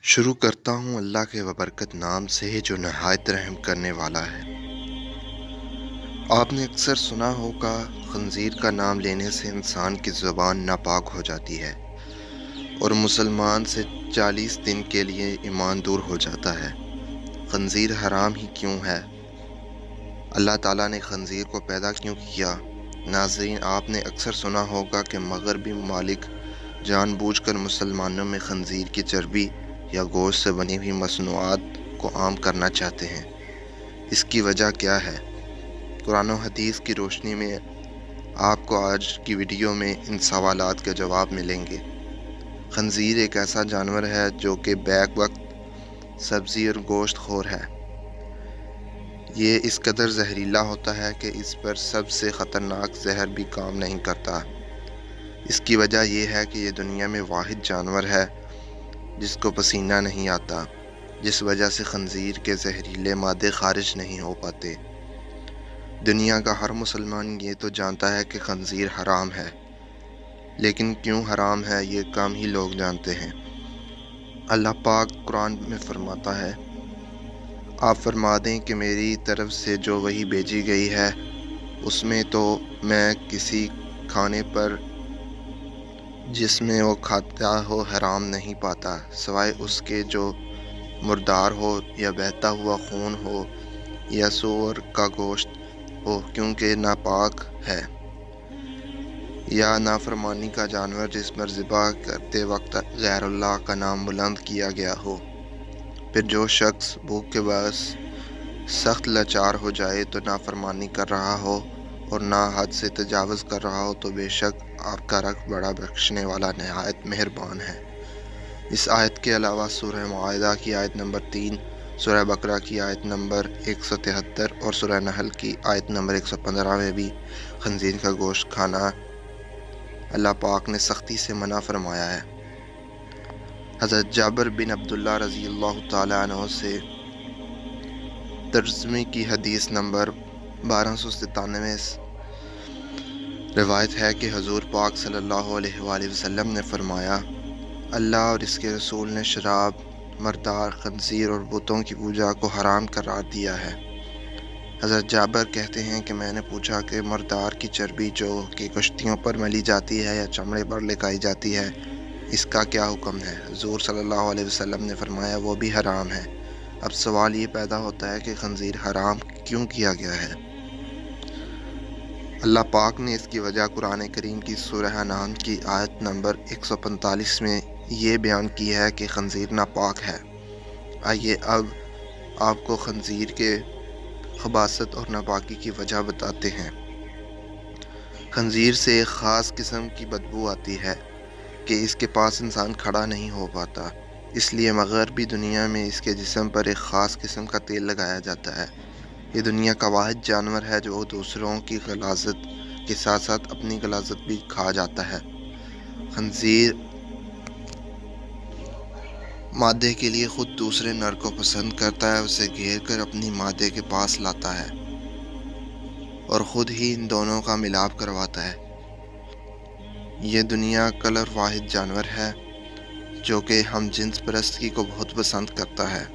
شروع کرتا ہوں اللہ کے وبرکت نام سے جو نہایت رحم کرنے والا ہے۔ آپ نے اکثر سنا ہوگا خنزیر کا نام لینے سے انسان کی زبان ناپاک ہو جاتی ہے اور مسلمان سے 40 دن کے لیے ایمان دور ہو جاتا ہے۔ خنزیر حرام ہی کیوں ہے؟ اللہ تعالیٰ نے خنزیر کو پیدا کیوں کیا؟ ناظرین، آپ نے اکثر سنا ہوگا کہ مغربی ممالک جان بوجھ کر مسلمانوں میں خنزیر کی چربی یا گوشت سے بنی ہوئی مصنوعات کو عام کرنا چاہتے ہیں۔ اس کی وجہ کیا ہے؟ قرآن و حدیث کی روشنی میں آپ کو آج کی ویڈیو میں ان سوالات کے جواب ملیں گے۔ خنزیر ایک ایسا جانور ہے جو کہ بیک وقت سبزی اور گوشت خور ہے۔ یہ اس قدر زہریلا ہوتا ہے کہ اس پر سب سے خطرناک زہر بھی کام نہیں کرتا۔ اس کی وجہ یہ ہے کہ یہ دنیا میں واحد جانور ہے جس کو پسینہ نہیں آتا، جس وجہ سے خنزیر کے زہریلے مادے خارج نہیں ہو پاتے۔ دنیا کا ہر مسلمان یہ تو جانتا ہے کہ خنزیر حرام ہے، لیکن کیوں حرام ہے یہ کم ہی لوگ جانتے ہیں۔ اللہ پاک قرآن میں فرماتا ہے، آپ فرما دیں کہ میری طرف سے جو وحی بھیجی گئی ہے اس میں تو میں کسی کھانے پر جس میں وہ کھاتا ہو حرام نہیں پاتا، سوائے اس کے جو مردار ہو یا بہتا ہوا خون ہو یا سور کا گوشت ہو، کیونکہ ناپاک ہے، یا نافرمانی کا جانور جس پر ذبح کرتے وقت غیر اللہ کا نام بلند کیا گیا ہو۔ پھر جو شخص بھوک کے باعث سخت لاچار ہو جائے تو نافرمانی کر رہا ہو اور نہ حد سے تجاوز کر رہا ہو، تو بے شک آپ کا رب بڑا بخشنے والا نہایت مہربان ہے۔ اس آیت کے علاوہ سورہ معاہدہ کی آیت نمبر 3، سورہ بقرہ کی آیت نمبر 173 اور سورہ نحل کی آیت نمبر 115 میں بھی خنزیر کا گوشت کھانا اللہ پاک نے سختی سے منع فرمایا ہے۔ حضرت جابر بن عبداللہ رضی اللہ تعالیٰ عنہ سے ترجمے کی حدیث نمبر 1297 روایت ہے کہ حضور پاک صلی اللہ علیہ وآلہ وسلم نے فرمایا، اللہ اور اس کے رسول نے شراب، مردار، خنزیر اور بتوں کی پوجا کو حرام قرار دیا ہے۔ حضرت جابر کہتے ہیں کہ میں نے پوچھا کہ مردار کی چربی جو کہ کشتیوں پر ملی جاتی ہے یا چمڑے پر لگائی جاتی ہے، اس کا کیا حکم ہے؟ حضور صلی اللہ علیہ وسلم نے فرمایا، وہ بھی حرام ہے۔ اب سوال یہ پیدا ہوتا ہے کہ خنزیر حرام کیوں کیا گیا ہے؟ اللہ پاک نے اس کی وجہ قرآن کریم کی سورہ انعام کی آیت نمبر 145 میں یہ بیان کی ہے کہ خنزیر ناپاک ہے۔ آئیے اب آپ کو خنزیر کے خباثت اور ناپاکی کی وجہ بتاتے ہیں۔ خنزیر سے ایک خاص قسم کی بدبو آتی ہے کہ اس کے پاس انسان کھڑا نہیں ہو پاتا، اس لیے مغربی دنیا میں اس کے جسم پر ایک خاص قسم کا تیل لگایا جاتا ہے۔ یہ دنیا کا واحد جانور ہے جو دوسروں کی غلاظت کے ساتھ ساتھ اپنی غلاظت بھی کھا جاتا ہے۔ خنزیر مادے کے لیے خود دوسرے نر کو پسند کرتا ہے، اسے گھیر کر اپنی مادے کے پاس لاتا ہے اور خود ہی ان دونوں کا ملاپ کرواتا ہے۔ یہ دنیا کلر واحد جانور ہے جو کہ ہم جنس پرستگی کو بہت پسند کرتا ہے۔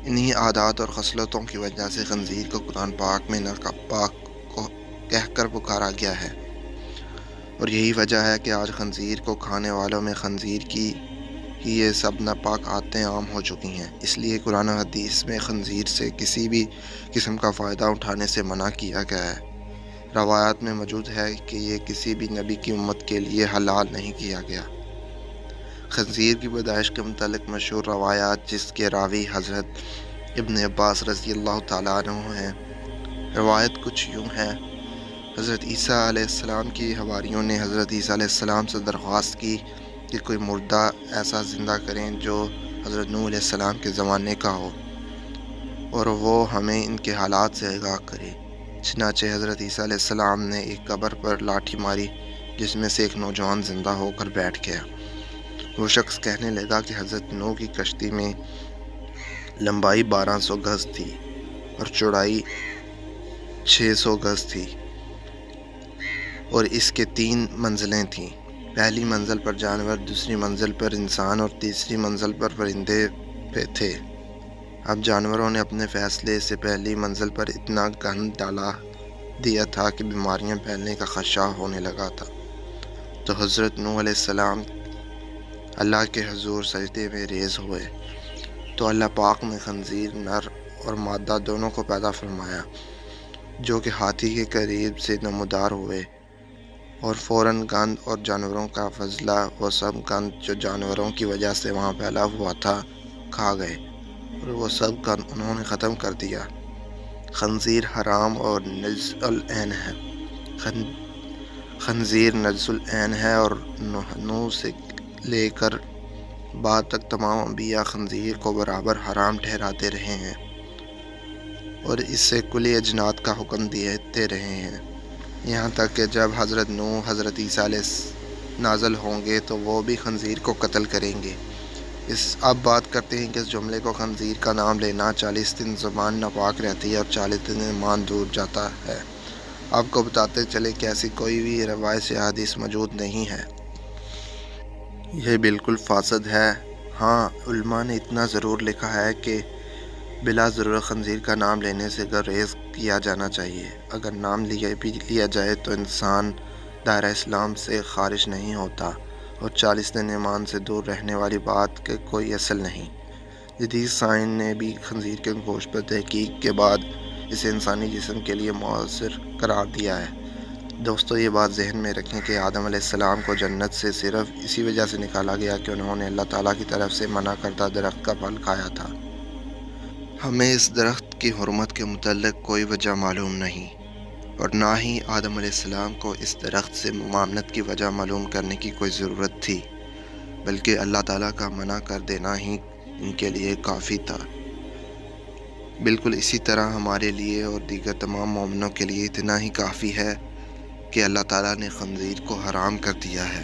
انہی عادات اور خصلتوں کی وجہ سے خنزیر کو قرآن پاک میں ناپاک کو کہہ کر پکارا گیا ہے، اور یہی وجہ ہے کہ آج خنزیر کو کھانے والوں میں خنزیر کی ہی یہ سب ناپاک عادتیں عام ہو چکی ہیں۔ اس لیے قرآن و حدیث میں خنزیر سے کسی بھی قسم کا فائدہ اٹھانے سے منع کیا گیا ہے۔ روایات میں موجود ہے کہ یہ کسی بھی نبی کی امت کے لیے حلال نہیں کیا گیا۔ خنزیر کی پیدائش کے متعلق مشہور روایات جس کے راوی حضرت ابن عباس رضی اللہ تعالیٰ عنہ ہیں۔ روایت کچھ یوں ہے، حضرت عیسیٰ علیہ السلام کی حواریوں نے حضرت عیسیٰ علیہ السلام سے درخواست کی کہ کوئی مردہ ایسا زندہ کریں جو حضرت نوح علیہ السلام کے زمانے کا ہو اور وہ ہمیں ان کے حالات سے آگاہ کرے۔ چنانچہ حضرت عیسیٰ علیہ السلام نے ایک قبر پر لاٹھی ماری جس میں سے ایک نوجوان زندہ ہو کر بیٹھ گیا۔ وہ شخص کہنے لگا کہ حضرت نوح کی کشتی میں لمبائی 1200 گز تھی اور چوڑائی 600 گز تھی اور اس کے 3 منزلیں تھیں۔ پہلی منزل پر جانور، دوسری منزل پر انسان اور تیسری منزل پر پرندے پہ تھے۔ اب جانوروں نے اپنے فیصلے سے پہلی منزل پر اتنا گند ڈالا دیا تھا کہ بیماریاں پھیلنے کا خدشہ ہونے لگا تھا۔ تو حضرت نوح علیہ السلام اللہ کے حضور سجدے میں ریز ہوئے تو اللہ پاک نے خنزیر نر اور مادہ دونوں کو پیدا فرمایا، جو کہ ہاتھی کے قریب سے نمودار ہوئے، اور فوراً گند اور جانوروں کا فضلہ وہ سب گند جو جانوروں کی وجہ سے وہاں پھیلا ہوا تھا کھا گئے، اور وہ سب گند انہوں نے ختم کر دیا۔ خنزیر حرام اور نجس العین ہے۔ خنزیر نجس العین ہے، اور نوح سے لے کر بعد تک تمام انبیاء خنزیر کو برابر حرام ٹھہراتے رہے ہیں، اور اس سے کلی اجناد کا حکم دیتے رہے ہیں، یہاں تک کہ جب حضرت نوح حضرت عیسیٰ علیہ نازل ہوں گے تو وہ بھی خنزیر کو قتل کریں گے۔ اب بات کرتے ہیں کہ اس جملے کو خنزیر کا نام لینا 40 دن زبان ناپاک رہتی ہے اور 40 دن ایمان دور جاتا ہے۔ آپ کو بتاتے چلے کہ ایسی کوئی بھی روایت یا حدیث موجود نہیں ہے، یہ بالکل فاسد ہے۔ ہاں، علماء نے اتنا ضرور لکھا ہے کہ بلا ضرورت خنزیر کا نام لینے سے گریز کیا جانا چاہیے۔ اگر نام بھی لیا جائے تو انسان دائرہ اسلام سے خارج نہیں ہوتا، اور 40 دن ایمان سے دور رہنے والی بات کے کوئی اصل نہیں۔ جدید سائنس نے بھی خنزیر کے گوشت پر تحقیق کے بعد اسے انسانی جسم کے لیے مؤثر قرار دیا ہے۔ دوستو، یہ بات ذہن میں رکھیں کہ آدم علیہ السلام کو جنت سے صرف اسی وجہ سے نکالا گیا کہ انہوں نے اللہ تعالیٰ کی طرف سے منع کردہ درخت کا پھل کھایا تھا۔ ہمیں اس درخت کی حرمت کے متعلق کوئی وجہ معلوم نہیں، اور نہ ہی آدم علیہ السلام کو اس درخت سے ممانعت کی وجہ معلوم کرنے کی کوئی ضرورت تھی، بلکہ اللہ تعالیٰ کا منع کر دینا ہی ان کے لیے کافی تھا۔ بالکل اسی طرح ہمارے لیے اور دیگر تمام مومنوں کے لیے اتنا ہی کافی ہے کہ اللہ تعالیٰ نے خنزیر کو حرام کر دیا ہے۔